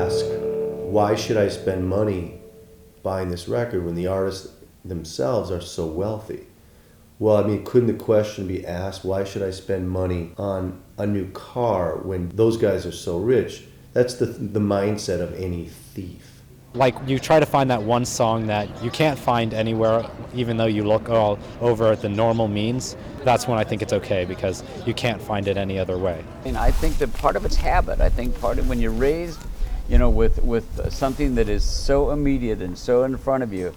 ask, why should I spend money buying this record when the artists themselves are so wealthy? Well, I mean, couldn't the question be asked, why should I spend money on a new car when those guys are so rich? That's the mindset of any thief. Like, you try to find that one song that you can't find anywhere, even though you look all over at the normal means. That's when I think it's okay, because you can't find it any other way. I think that part of it's habit. I think part of when you're raised, with something that is so immediate and so in front of you,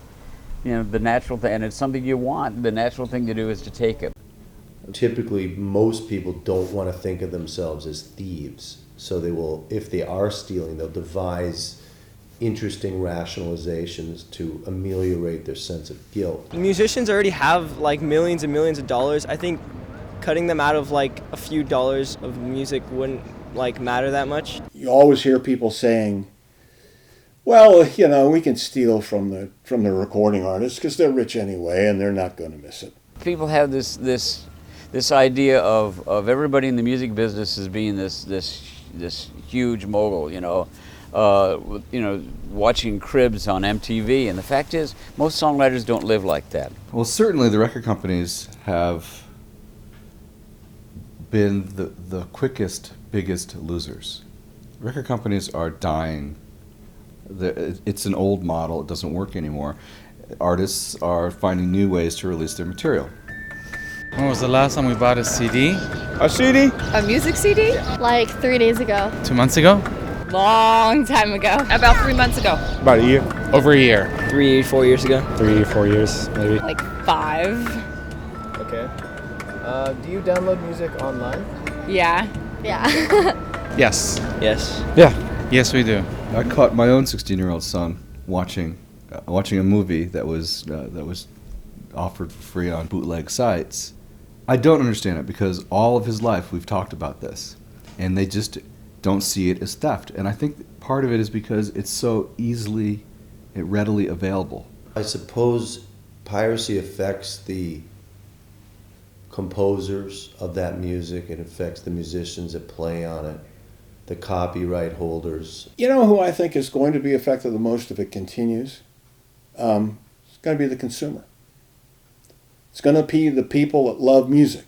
the natural thing, and it's something you want, the natural thing to do is to take it. Typically, most people don't want to think of themselves as thieves. So they will, if they are stealing, they'll devise interesting rationalizations to ameliorate their sense of guilt. Musicians already have like millions and millions of dollars. I think cutting them out of like a few dollars of music wouldn't like matter that much. You always hear people saying, well, we can steal from the recording artists because they're rich anyway and they're not going to miss it. People have this idea of everybody in the music business as being this huge mogul, watching Cribs on MTV, and the fact is, most songwriters don't live like that. Well, certainly the record companies have been the quickest, biggest losers. Record companies are dying. It's an old model, it doesn't work anymore. Artists are finding new ways to release their material. When was the last time we bought a CD? A CD? A music CD? Like 3 days ago. 2 months ago? Long time ago. About 3 months ago. About a year. Over a year. 3-4 years ago. 3-4 years, maybe. Like 5. Okay. Do you download music online? Yeah. Yeah. Yes. Yes. Yeah. Yes, we do. I caught my own 16-year-old son watching a movie that was offered for free on bootleg sites. I don't understand it, because all of his life we've talked about this, and they just don't see it as theft. And I think part of it is because it's so readily available. I suppose piracy affects the composers of that music. It affects the musicians that play on it, the copyright holders. You know who I think is going to be affected the most if it continues? It's going to be the consumer. It's going to be the people that love music.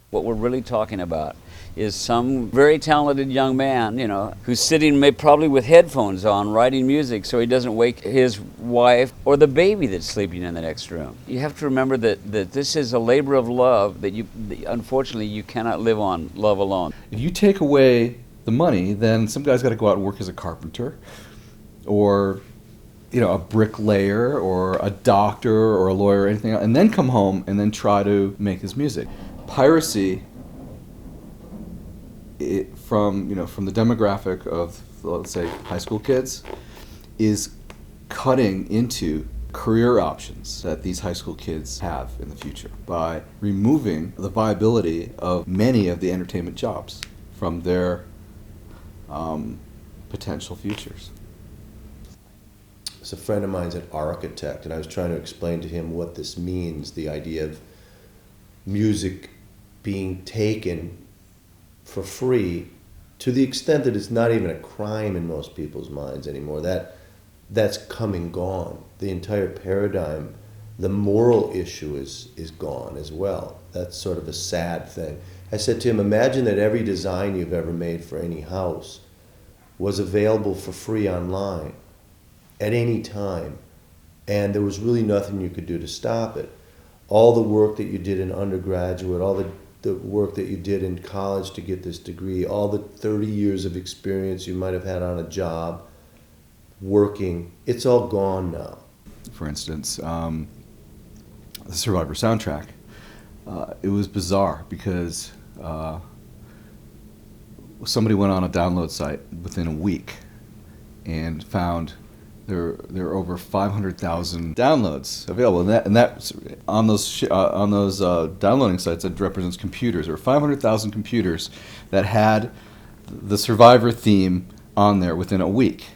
What we're really talking about is some very talented young man, who's sitting probably with headphones on writing music so he doesn't wake his wife or the baby that's sleeping in the next room. You have to remember that this is a labor of love that unfortunately you cannot live on love alone. If you take away the money, then some guy's got to go out and work as a carpenter, or a bricklayer, or a doctor, or a lawyer, or anything else, and then come home and then try to make his music. Piracy, from the demographic of, let's say, high school kids, is cutting into career options that these high school kids have in the future by removing the viability of many of the entertainment jobs from their potential futures. So a friend of mine's an architect, and I was trying to explain to him what this means, the idea of music being taken for free, to the extent that it's not even a crime in most people's minds anymore. That's come and gone. The entire paradigm, the moral issue is gone as well. That's sort of a sad thing. I said to him, imagine that every design you've ever made for any house was available for free online at any time, and there was really nothing you could do to stop it. All the work that you did in undergraduate, all the work that you did in college to get this degree, all the 30 years of experience you might have had on a job, working, it's all gone now. For instance, the Survivor soundtrack, it was bizarre because somebody went on a download site within a week and found there are over 500,000 downloads available, and that on those downloading sites, that represents computers. There were 500,000 computers that had the Survivor theme on there within a week.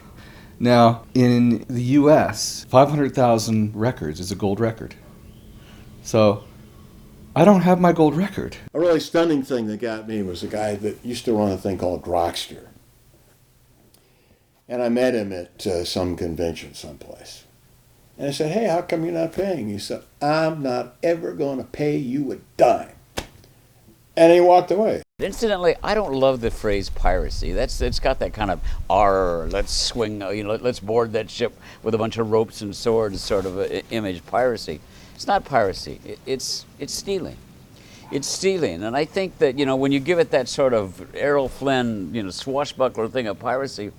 Now, in the U.S., 500,000 records is a gold record. So, I don't have my gold record. A really stunning thing that got me was a guy that used to run a thing called Grokster. And I met him at some convention someplace. And I said, hey, how come you're not paying? He said, I'm not ever going to pay you a dime. And he walked away. Incidentally, I don't love the phrase piracy. It's got that kind of let's swing, let's board that ship with a bunch of ropes and swords sort of image. Piracy. It's not piracy. It's stealing. It's stealing, and I think that when you give it that sort of Errol Flynn swashbuckler thing of piracy,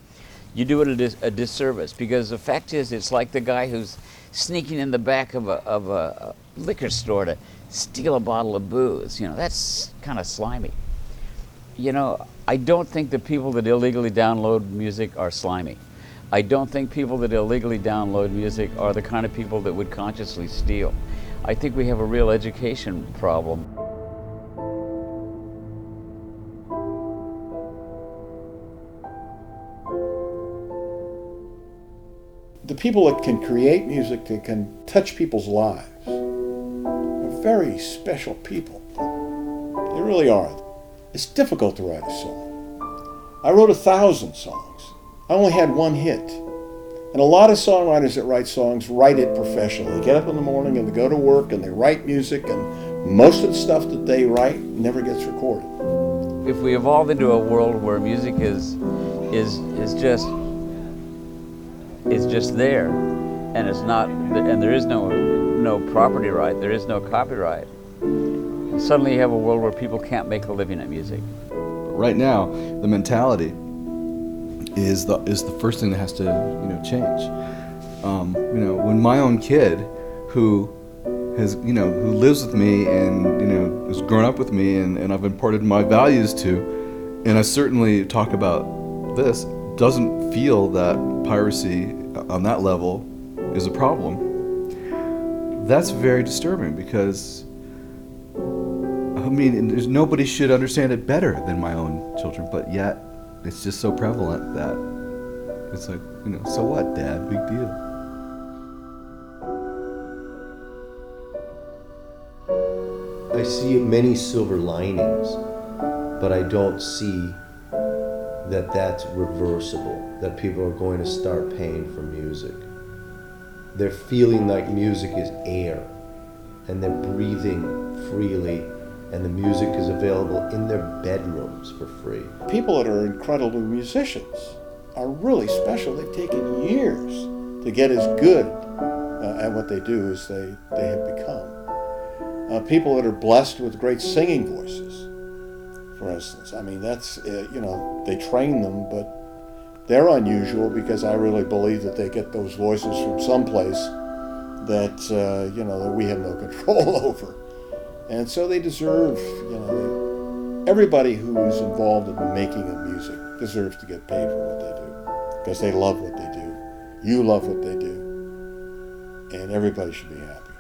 you do it a disservice, because the fact is, it's like the guy who's sneaking in the back of a liquor store to steal a bottle of booze. That's kind of slimy. I don't think the people that illegally download music are slimy. I don't think people that illegally download music are the kind of people that would consciously steal. I think we have a real education problem. The people that can create music, that can touch people's lives, are very special people. They really are. It's difficult to write a song. I wrote 1,000 songs. I only had one hit. And a lot of songwriters that write songs write it professionally. They get up in the morning and they go to work and they write music, and most of the stuff that they write never gets recorded. If we evolve into a world where music is just there, and it's not, and there is no property right, there is no copyright, suddenly you have a world where people can't make a living at music. Right now, the mentality is the first thing that has to change. When my own kid, who lives with me and has grown up with me and I've imparted my values to, and I certainly talk about this, doesn't feel that piracy on that level is a problem. That's very disturbing, because there's nobody should understand it better than my own children, but yet it's just so prevalent that it's like, so what, Dad? Big deal. I see many silver linings, but I don't see that that's reversible, that people are going to start paying for music. They're feeling like music is air, and they're breathing freely, and the music is available in their bedrooms for free. People that are incredible musicians are really special. They've taken years to get as good at what they do as they have become. People that are blessed with great singing voices, for instance. That's, they train them, but they're unusual, because I really believe that they get those voices from someplace that, that we have no control over. And so they deserve, everybody who is involved in the making of music deserves to get paid for what they do, because they love what they do. You love what they do. And everybody should be happy.